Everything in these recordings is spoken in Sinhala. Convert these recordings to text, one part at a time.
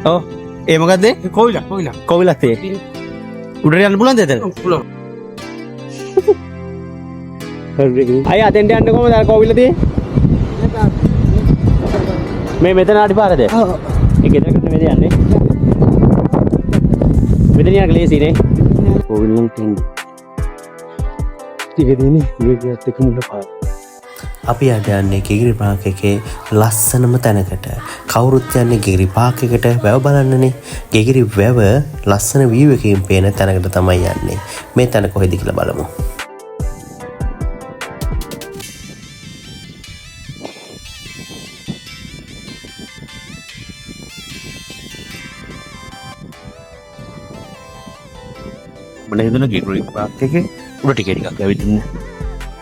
ඔව්. ඒ මොකද්ද? කොවිලක් තේ. උඩට යන්න පුළුවන්ද එතන? අය අතෙන්ට යන්න කොහමද අර කොවිල තියේ? මේ මෙතන අඩි පාරද? ඔව්. ඒ ගෙදරකට නෙමෙයි යන්නේ. මෙතන යන්න ලේසියි නේ. කොවිල නම් තියෙන්නේ. ටිකේදීනේ මේකත් එක්ක මුල පාර. අපි අද යන්නේ ගිගිරි පාක් එකේ ලස්සනම තැනකට. කවුරුත් යන්නේ ගිගිරි පාක් එකට වැව බලන්නනේ. ගිගිරි වැව ලස්සන view එකකින් පේන තැනකට තමයි යන්නේ. මේ තැන කොහෙද කියලා බලමු. මම හිතන ගිගිරි පාක් එකේ උඩ ටිකට් එකක් ඇවිදින්න.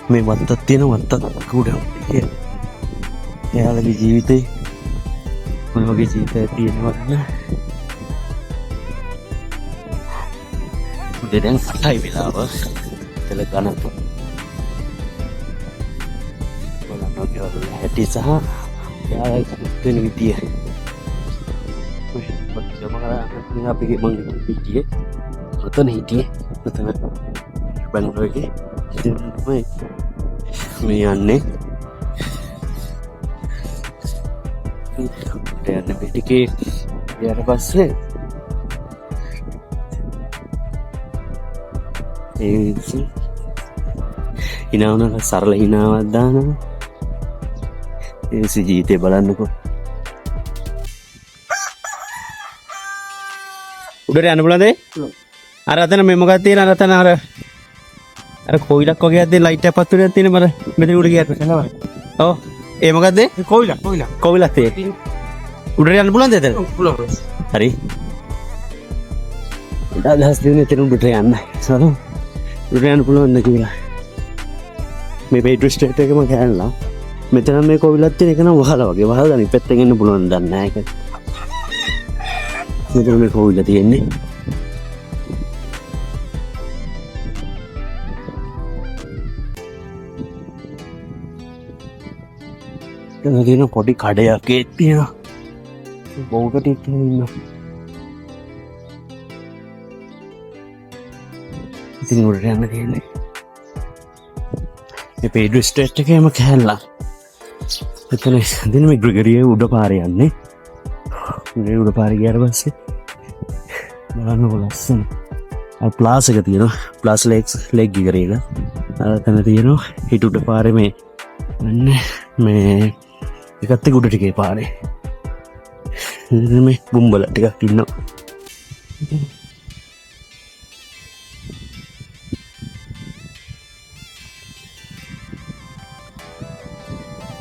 මේ වත්තක් තියෙන වත්තක් උඩ. එයාලගේ ජීවිතේ මොන වගේ ජීවිතයක් තියෙනවද? උදේ දැන් 8යි වෙලාව. තල ගණන්. බලන්න කියලා හැටි සහ එයාලගේ තියෙන විදිය. මම අපේ මං පිටියේ රතන හිටියේ. රතන බංගලෝරේ ඉතින් මේ යන්නේ යන්න පිටිකේ ඊට පස්සේ ඒ ඉනවන සරල හිනාවක් දානවා. ඒ ජීවිතේ බලන්නකෝ. උඩට යන්න පුළුවන්ද? අර අතන මේ මොකක්ද තියෙන අර අතන අර කොවිලක් වගේ ඇද්දේ ලයිට් එකක් පත්තු වෙනක් තියෙන මර මෙතන උඩ ගියාට ඔව්. ඒ මොකද්ද? කොවිලක් තේ. උඩට යන්න පුළුවන්ද එතන? පුළුවන්. හරි. අදහස් දෙන්නේ එතන උඩට යන්න. සරෝ. උඩට යන්න පුළුවන්ද කියලා. මේ බේඩ් ස්ටේට් එකම ගෑනලා. මෙතන මේ කොවිලක් තියෙන එක නම් වහලා වගේ. වහලා අනිත් පැත්තෙන් එන්න පුළුවන් දන්නේ නැහැ ඒක. මෙතන මේ කොවිල තියෙන්නේ. තියෙන පොඩි කඩයක් ඒ තියෙනවා. බෝකට ඉන්න. ඉතින් උඩට යන්න තියෙන්නේ. මේ බේඩ් ස්ටේට් එකේම කෑල්ලා. එතන දින මේ ග්‍රිගරියේ උඩ පාරේ යන්නේ. මේ උඩ පාරේ ගියාට පස්සේ බලන්නකො ලස්සන. අර ප්ලාස් එක තියෙනවා. ප්ලාස් ලේක් ග්‍රිගරියක. අර තන තියෙනවා. හිට උඩ පාරේ මේ මේ එකත් එක්ක උඩ ටිකේ පාරේ. මේ බුම්බල ටිකක් ඉන්නවා.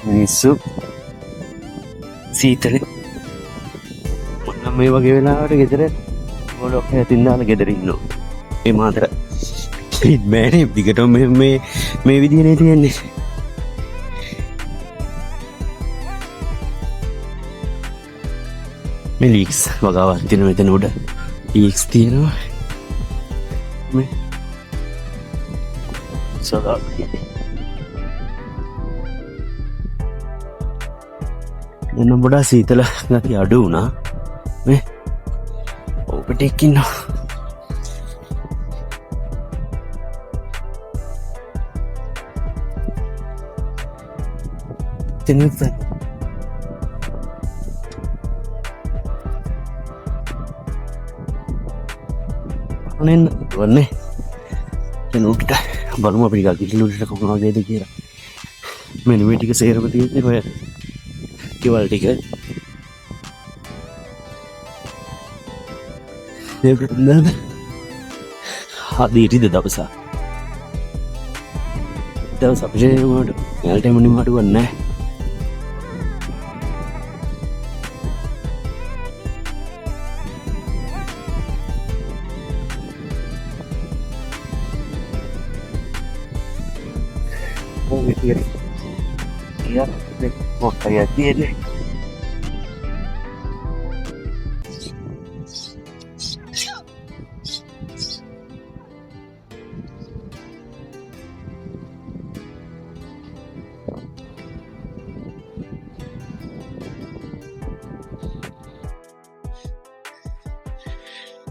මිනිස්සු සීතලේ මොන මේ වගේ වෙලාවට ගෙදර ගොඩක් හැතින් දාලා ගෙදර ඉන්නවා. මේ මාතර බෑනේ දිගටම මේ විදිහනේ තියෙන්නේ. මේ ලීක්ස් වගාවක් තියෙන මෙතන උඩ ලීක්ස් තියෙනවා. මේ සදා එන්න බොඩා සීතල ගතිය අඩු වුණා. මේ ඔබට එක්කින්නවා. තෙනුත් අනෙන් වන්නේ තෙනුට බලමු අපි ටිකක් ඉල්ලුවට කොහොමද වගේද කියලා. මෙන්න මේ ටික සේරම තියෙන්නේ ඔය කෙවල් ටික. නේද? හදිරිද දවස. දවස් අපේ මොඩ යාලට මොනින් මඩුවක් නැහැ. Ya, mau kayak gini.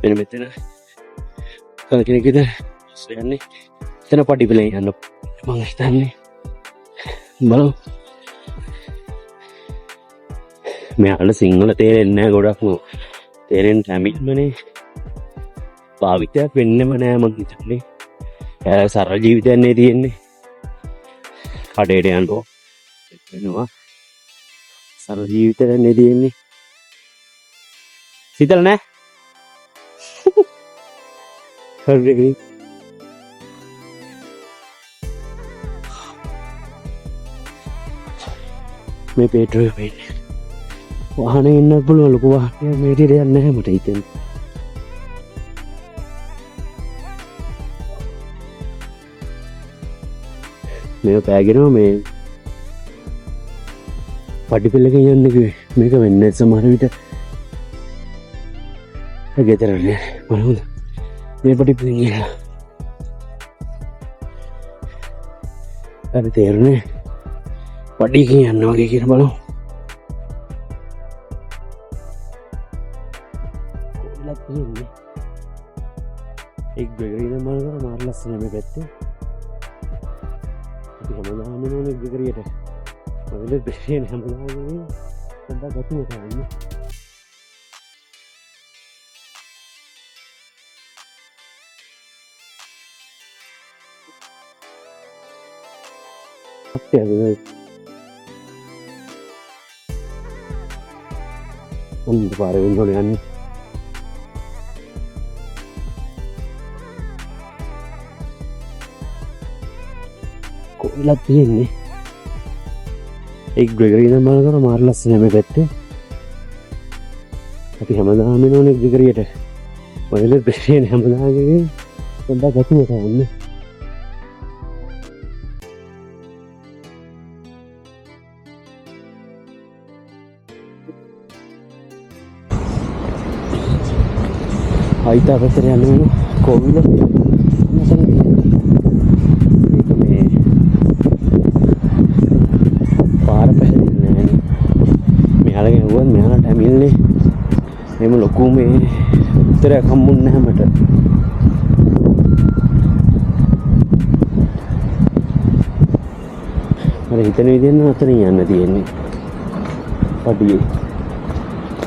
මෙන්න මෙතන කල කෙනෙක් විතර යන්නේ. එතන පඩි පෙළේ යන්න මම හිතන්නේ. බලමු. මෙයාට සිංහල තේරෙන්නේ නැහැ ගොඩක්ම. තේරෙන්නේ තමිල්මනේ. භාවිතයක් වෙන්නෙම නෑ මං හිතන්නේ. එයා සරල ජීවිතයක් නේ තියෙන්නේ. කඩේට යනවා. වෙනවා. සරල ජීවිතයක් නේ තියෙන්නේ. සිතල නෑ. හරි. මේ පෙට්‍රල් වෙන්නේ. වාහනේ ඉන්න පුළුවන් ලොකු වාහනයක් මේ විදිහට යන්නේ නැහැ මට හිතෙන්නේ. මේක පෑගෙනවා මේ පඩි පෙළකින් යන්නේ කිව්වේ. මේක වෙන්නේ සමහර විට ගෙදර නෑ බලමුද මේ පඩි පෙළකින් යනවා. හරි තේරුණේ පඩියකින් යනවා වගේ කියලා බලමු. කොල්ලක් තියෙන්නේ එක් ග්‍රෙගරි නම් මාර ලස්සන මේ පැත්තේ. අපි හැමදාම නෝනේ ග්‍රෙගරියට මොකද බෙහෙන හැමදාම සම්බන්ධ ගතුම කරන්නේ. Untuk para Indonesian kok latihan nih Gregory nama kan marlas nih bete tapi hamada amin nih Gregory ada boleh beri nih hamada amin tempat gatu kan nih Aita පැත්තට යන්න වෙන කෝවිල මෙතන මේ පාර පැහැදිලි නෑනේ. මෙයාලගෙන් ඇහුවත් මෙයාලට ඇමිල්නේ එහෙම ලොකු මේ උත්තරයක් හම්බුන්නේ නැහැ මට. මම හිතන විදිහෙන් නම් අතනින් යන්න තියෙන්නේ. පඩියේ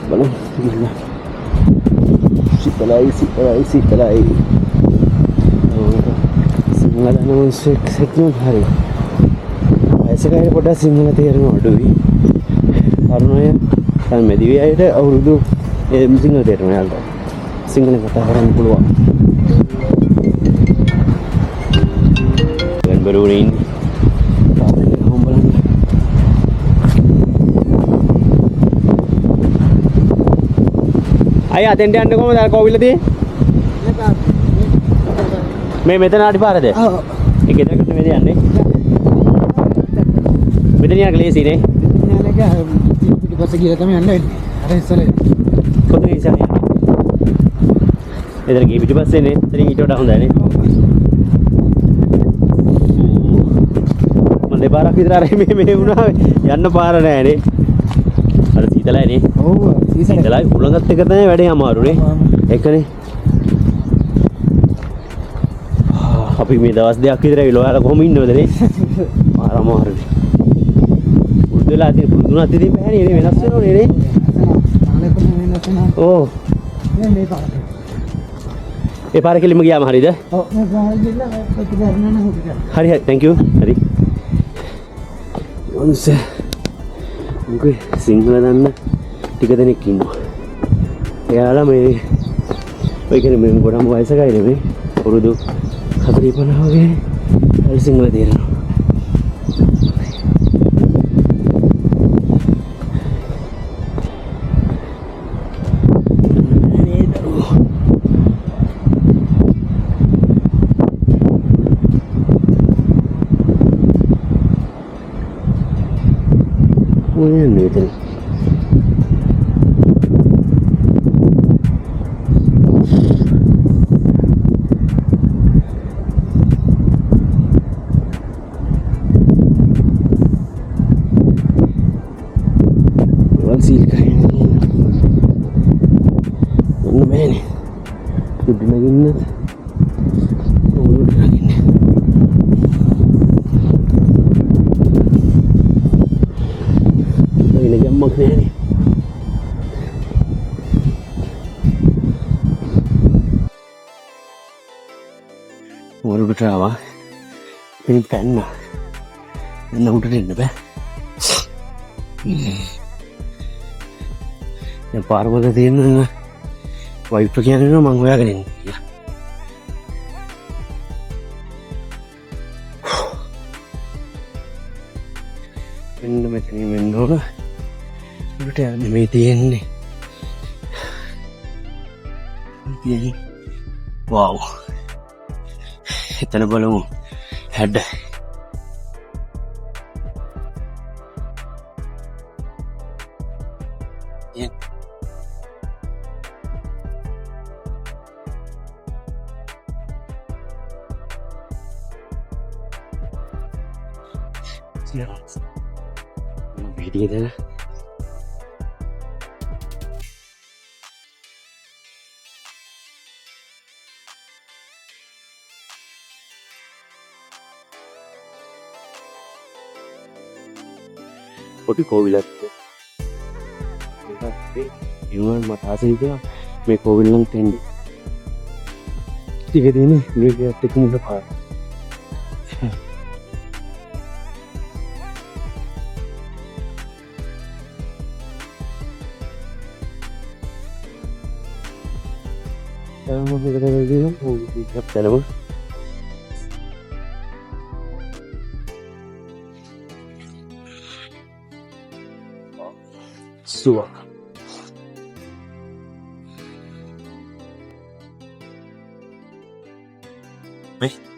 බලමු ගිහිල්ලා Sipalai. Sinhala nama segmen hari. Sekarang pada sinhala tiada orang dui. Karena ya, kan media ada orang tu, sinhala tiada orang ada. Sinhala kata orang keluar. Dan baru ini, apa yang kamu bilang? Ayah, tenda anda kamu dah kau bila di? मैं मेतन आठ बार है ये किधर करते मेरे आने मेतन यहाँ गले सीने याने क्या बस गिरा था मैं अंडे अरे सर खुद नहीं सर इधर की बिजली बस से ने तेरी ईटो डाउन है ने मंदे बारह किधर आ रहे मैं उना यार न पार रहे ने अरे सीतला है ने सीतला उलंगते करते हैं बैठे हमारे ने एक ने අපි මේ දවස් දෙකක් විතර ඇවිල්ලා ඔයාලා කොහොම ඉන්නවද නේ? අමාරුයි. පුරුදු වෙලා තියෙන පුරුදුනත් ඉතින් බෑනේ නේ වෙනස් වෙනවනේ නේ. තාලේ කොහොම වෙනස් වෙනවා? ඕ. මේ පාරට. ඒ පාර කෙලින්ම ගියාම හරියද? ඔව් මේ පාර ගිහලා ප්‍රතිකාර නෑ හොද. හරි හරි thank you. හරි. ඔන්ස. මුගේ සිංහල දන්න ටික දෙනෙක් ඉන්නවා. එයාලා මේ ඔය කියන්නේ මේ ගොඩම වයසකයි නෙමෙයි. පුරුදු 40 වගේ හරි සිංහල තේරෙනවා. ඔය නේද? सील करेंगे बहने උඩ නගින්න උඩ නගින්න වෙන ගම්මක් නෑනේ උඩට ආවා ඉතින් පැන්න එන්න උඩට එන්න බෑ දැන් පාරවල තියෙන වයිප් කියන්නේ මං හොයාගෙන ඉන්නේ කියලා. මෙන්න මෙතනින් මෙන්න ඕන උඩට යන්නේ මේ තියෙන්නේ. වව්. එතන බලමු හැඩ. Video පොඩි කෝවිලක් ඉවුණාට මට ආසයි කියලා මේ කෝවිල නම් තෙන්නේ ටික දෙන්නේ මේකත් එක්ක මුල පාර මම මේකට දෙනවා ඕක එකක් තැනම Suak.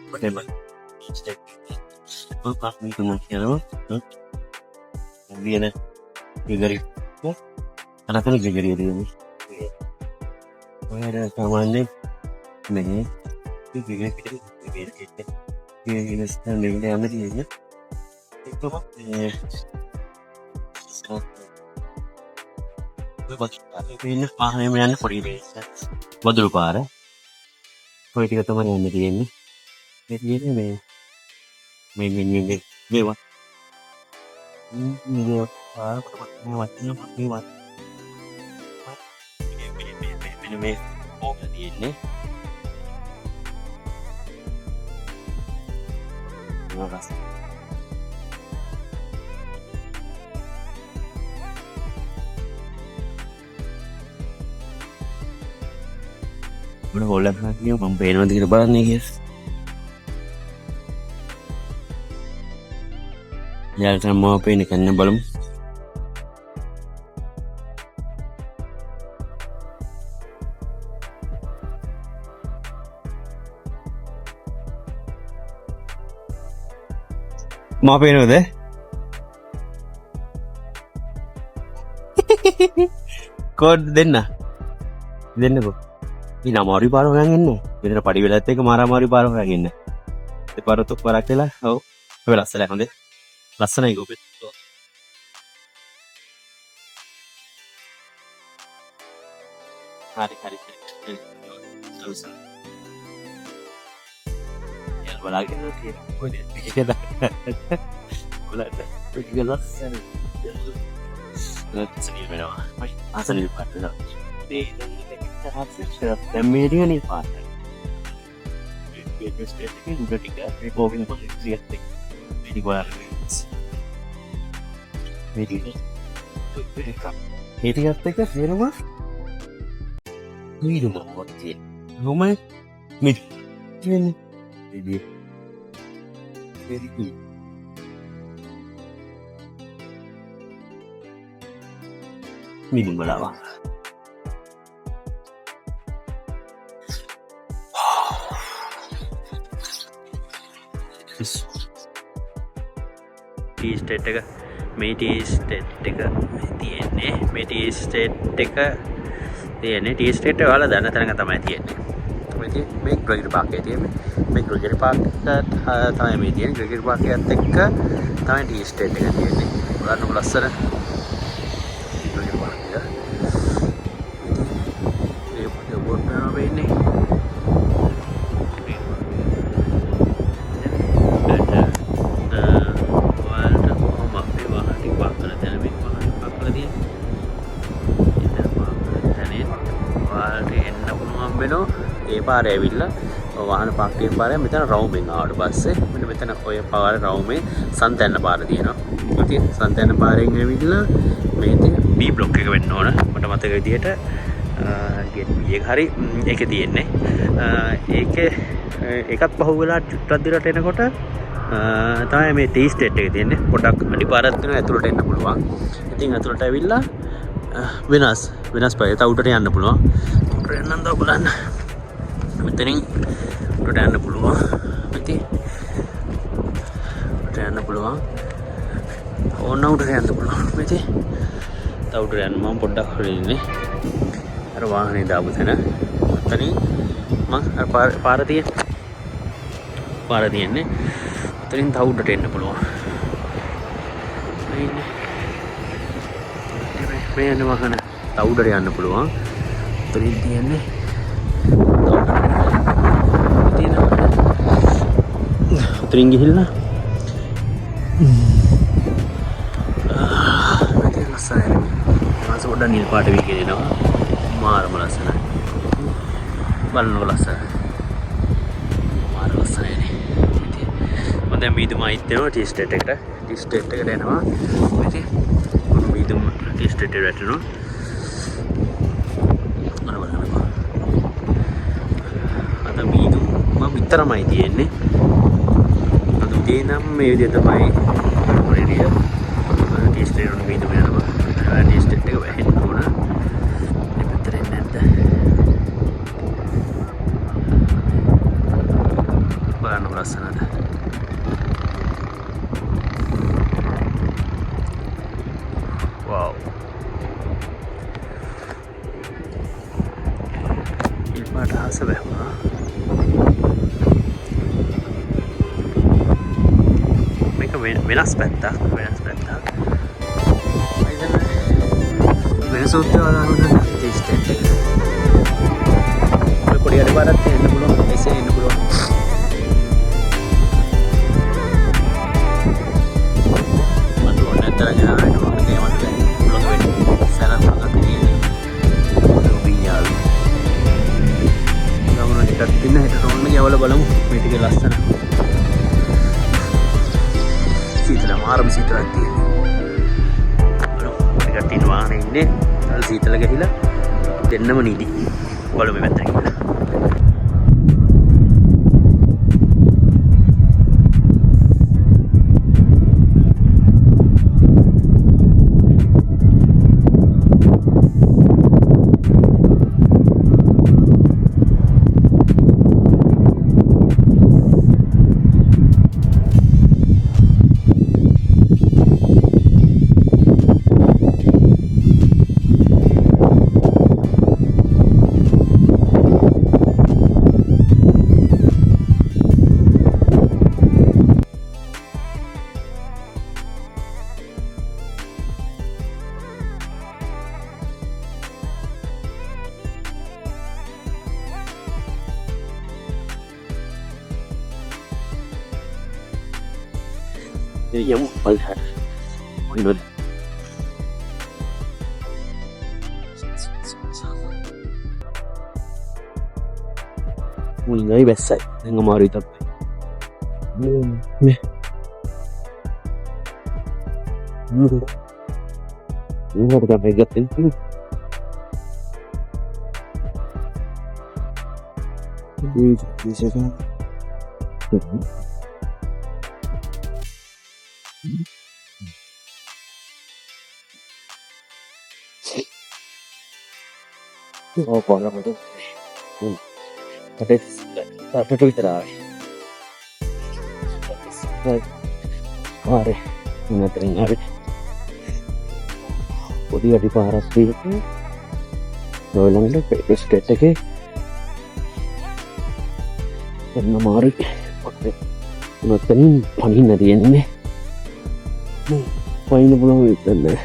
Bagaimana? Oh, Pak, ini kemungkinan apa? Kemudian gegari, ya? Karena kan gegari ini. Oh, ada kamarnya, nih, itu gegari kita, gegari sedang di mana dia? Itu apa? ඉන්න පාහනම යන්න පොඩි බේස වදුරු පාර ඔය ටික තමයි යන්න තියෙන්නේ මේ තියෙන්නේ මේ මේවා මේ පාර මේ ඕක තියෙන්නේ නරස් Udah boleh lagi yang mampir nanti kita bareng nih guys. Ya kita mau apa ini kan belum. Mau apa ini udah? Kod denna kok. Ini amari paruh yang ini, bener padi belate ke marah-mari paruh yang ini. Itu paruh tuh paraknya lah, oh, belas lah kan deh, lasana itu betul. Hari, terus. Ya, lagi nanti, kita, kita lasana. Seni mana? Seni pada. Dan media ni partner. Media static ni sudah tiga. Revolving policy static. Media wireless. Media. Media static ni apa? Ni rumah waktu. Rumah media. Media. Very good. Media berapa? T state එක මේ ටී ස්ටේට් එක තියෙන්නේ මේ ටී ස්ටේට් එක තියෙන්නේ ටී ස්ටේට් එක වල දන්න තැනක තමයි තියෙන්නේ මේ ග්‍රෙගරි පාර්කේ තියෙන්නේ මේ ග්‍රෙගරි පාර්ක් තමයි මේ තියෙන්නේ ග්‍රෙගරි පාර්කයත් එක්ක තමයි ටී ස්ටේට් එක තියෙන්නේ බලන්න ලස්සන ග්‍රෙගරි පාර්ක් එක මේ පොඩි බෝඩ් එකක් වෙන්නේ වෙනවා ඒ පාරේ ඇවිල්ලා වාහන පාක් කරන පාරේ මෙතන රවුමෙන් ආවට පස්සේ මෙන්න මෙතන ඔය පාරේ රවුමේ සන්තැන්න පාර තියෙනවා. ඉතින් සන්තැන්න පාරෙන් ඇවිල්ලා මේ තියෙන B බ්ලොක් එක වෙන්න ඕන. මට මතක විදියට ගේට් B එක හරි ඒකේ තියෙන්නේ. ඒකේ එකත් පහු වෙලා චුට්ටක් දිරට එනකොට තමයි මේ ටී ස්ටේට් එක තියෙන්නේ. පොඩක් අඩිපාරක් තියෙනවා ඇතුළට එන්න පුළුවන්. ඉතින් ඇතුළට ඇවිල්ලා වෙනස් පාරේ තව උඩට යන්න පුළුවන්. උඩට යන්න දව බලන්න. මෙතනින් උඩට යන්න පුළුවන්. ඉතින් උඩට යන්න පුළුවන්. ඕන උඩට යන්න පුළුවන්. ඉතින් තව උඩට යන්න මම පොඩ්ඩක් හොරේ ඉන්නේ. අර වාහනේ දාපු තැන. මෙතනින් මම අර පාර තියෙන්නේ. එතනින් තව උඩට එන්න පුළුවන්. මේ යන වාහන තව උඩට යන්න පුළුවන්. එතනින් තියන්නේ එතනින් ගිහිල්ලා මෙතන ලස්සනයි. මාස පොඩ්ඩක් නිල් පාට වී කියනවා. මාරම ලස්සනයි. බලන්නකො ලස්සනයි. මාර ලස්සනයි නේ. දැන් මීදුම අයිත් වෙනවා ටී ස්ටේට් එකට. ටී ස්ටේට් එකට එනවා. ඉතින් මීදුම ටී ස්ටේට් එකට වැටෙනවා. අර බලන්නකෝ. අද මීදුම විතරමයි තියෙන්නේ. අද උදේ නම් මේ විදිහ තමයි පොරේරිය ටී ස්ටේට් එකට මීදුම යනවා. ටී ස්ටේට් එක වැහෙන්න ඕන. මේ පැත්තට එන්නේ නැද්ද? බලන්න ලස්සනද? Wow. ඉල්පට හස බැහුණා. මේක වෙනස් පැත්තක්. වෙනසුත් වලන ටෙස්ට් එක. ඔය පොඩි අර පාරක් එන්න පුළුවන්. එසේ එන්න පුළුවන්. මම ඕනේ තරගෙන ආවම තින්න හිට ඔන්න යවල බලමු මේ ටික ලස්සන සීතල මාරම සීතලක් තියෙනවා ටිකක් තින්න වාහනේ ඉන්නේ තල් සීතල ගහිලා දෙන්නම නිදි බලමු මේ පැත්තට ගිහලා යමු පල්හට මොනවද මුලින්ගයි බැස්සයි දැන් අමාරුයි තමයි මේ මොකද තමයි ගත්තෙන් Oh, pon apa tu? Tapi apa tu kita dah? Mari, mana teringat? Podi ada paras tu. Rolang le, pes kete ke. Karena mari, mana terin panin nadi ni. Panin belum itu ni.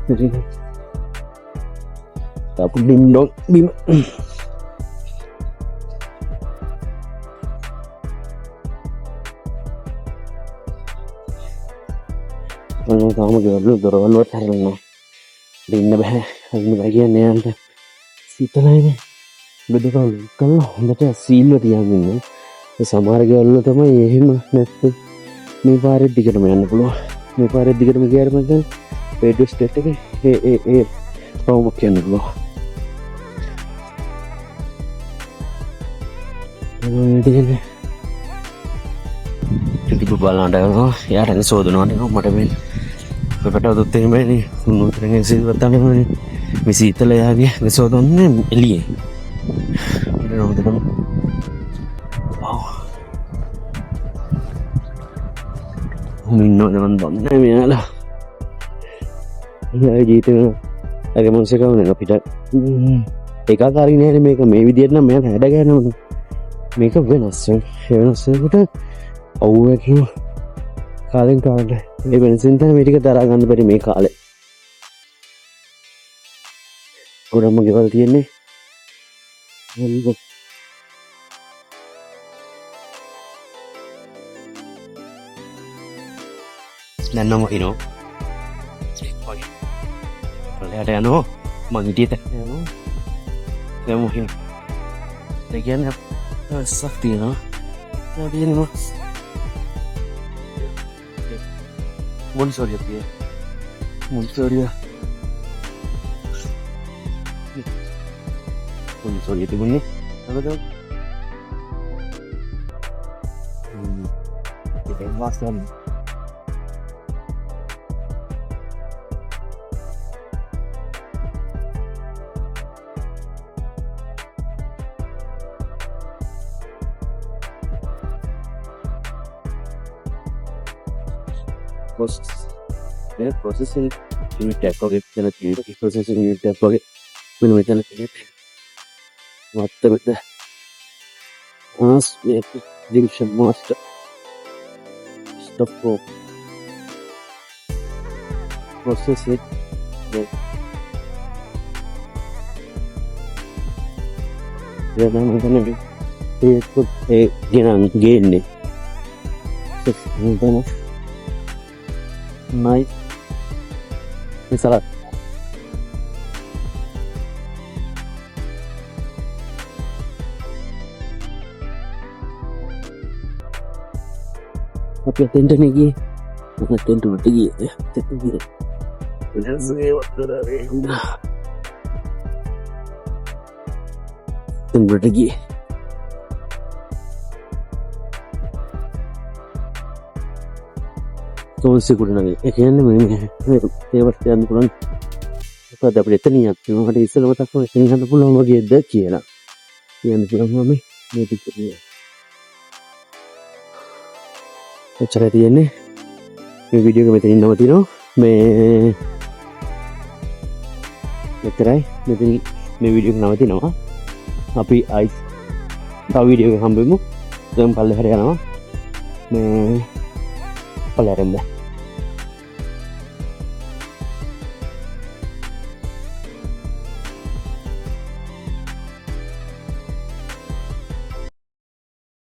Jadi tak pun bim මම තාම ගෙවල් දොරවල් වලට හැරෙන්නේ නැහැ. ඉන්න බෑ. ඉන්න බෑ කියන්නේ යාන්ට සීතලයිනේ. බෙදකල් කළා හොඳට සීල්ව තියන් ඉන්න. ඒ සමහර ගෙවල් වල තමයි එහෙම නැත්නම් මේ පාරේ දිගටම යන්න පුළුවන්. මේ පාරේ දිගටම ගියාම දැන් රේඩියෝ ස්ටේට් එකේ ඒ රවුමක් යන්න පුළුවන්. ඉතින් බලන්න යනවා යාරනේ සෝදනවට මට මේ අපට දුත් එහෙමනේ උන්වතරගේ සිල්වත් තමයි මේ සීතල යාගේ සෝදන්නේ එළියේ මට නෝද තමයි මින්නෝද මන් දන්නේ මෙයාලා ජීවිතේ අගේ මොන්සේකවනේ අපිට ඒකාකාරී නෑනේ මේක මේ විදිහට නම් මෙයා හැඩ ගන්නවා මේක වෙනස් වෙනසකට ඔව්වකින් කාලෙන් කාලට මේ වෙනසින් තමයි මේ ටික දරා ගන්න බැරි මේ කාලේ ගොඩක්ම ගෙවල් තියෙන්නේ දැන් නම් හිනෝ පල්ලයට යනවා මං හිටියේ තැන යනවා දැන් මොහින ඒ කියන්නේ සක් තියෙනවා තියෙනවා මොන්සෝරිය තිය මොන්සෝරිය තිබුණේ අද ඉතින් වාස්තවම processing unit type of processing unit type of millimeter what the junction master stop for process it then I'm gonna be gain nice misalnya tapi attention lagi attention lagi ya benar sih waktu dari attention lagi කෝන්සිකුඩනගේ එකන්න මේ ඒවට යන්න පුළන් පද අපට එතනියක් මට ඉස්සලම තක්ව හඳ පුළන් වගේ ද කියලා කියන්න පුළන්ම මේතිකරිය එච්චර තියෙන්නේ මේ විඩියෝක මෙතනින් නවතිනවා මේ මෙතරයි මෙතන මේ විඩියෝක නවතිනවා අපි අයි තව විඩියෝක හම්බෙමු දැන් පල්ලෙහාට යනවා මේ පල්ලෙහාට